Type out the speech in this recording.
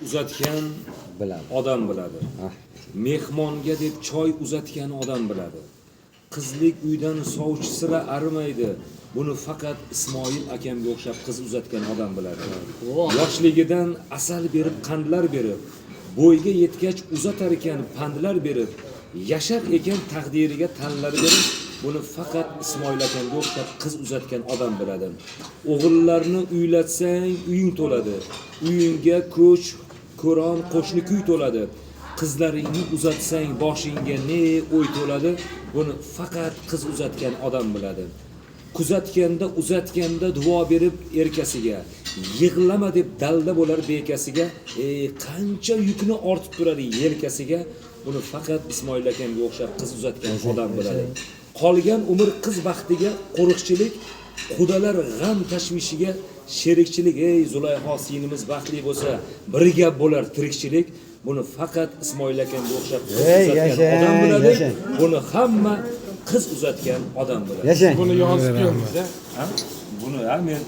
uzatgan biladi. odam biladi. Mehmonga deb choy uzatgan odam biladi. Qizlik uydan sovchi sira arimaydi. Buni faqat Ismoil akamga o'xshab qiz uzatgan odam biladi. Yoshligidan asal berib, qandlar berib, bo'yga yetgach uzatar ekan pandlar berib, yashar ekan taqdiriga tanlar berib, buni faqat Ismoil akamga o'xshab qiz uzatgan odam biladi. O'g'illarni uylatsang uying to'ladi. Uyingga ko'ch, ko'ron, qo'shni kuy to'ladi. Qizlaringni uzatsang boshingga ne o'y to'ladi. Buni faqat qiz uzatgan odam biladi. Kuzatganda, uzatganda duo berib erkasiga, yig'lama deb dalda bo'lar bekasiga, qancha yukni ortib turadi yelkasiga, buni faqat Ismoil akamga o'xshab qiz uzatgan odam biladi. Qolgan umr qiz baxtiga qo'riqchilik, qudalar g'am tashvishiga sherikchilik. Zulayho sinimiz baxtli bo'lsa, bir gap bo'lar tirikchilik. Buni faqat Ismoil akamga o'xshab qiz uzatgan odam biladi. Buni hamma qiz uzatgan odam biladi. Yashang. Buni yozib qo'yamiz-da. Buni men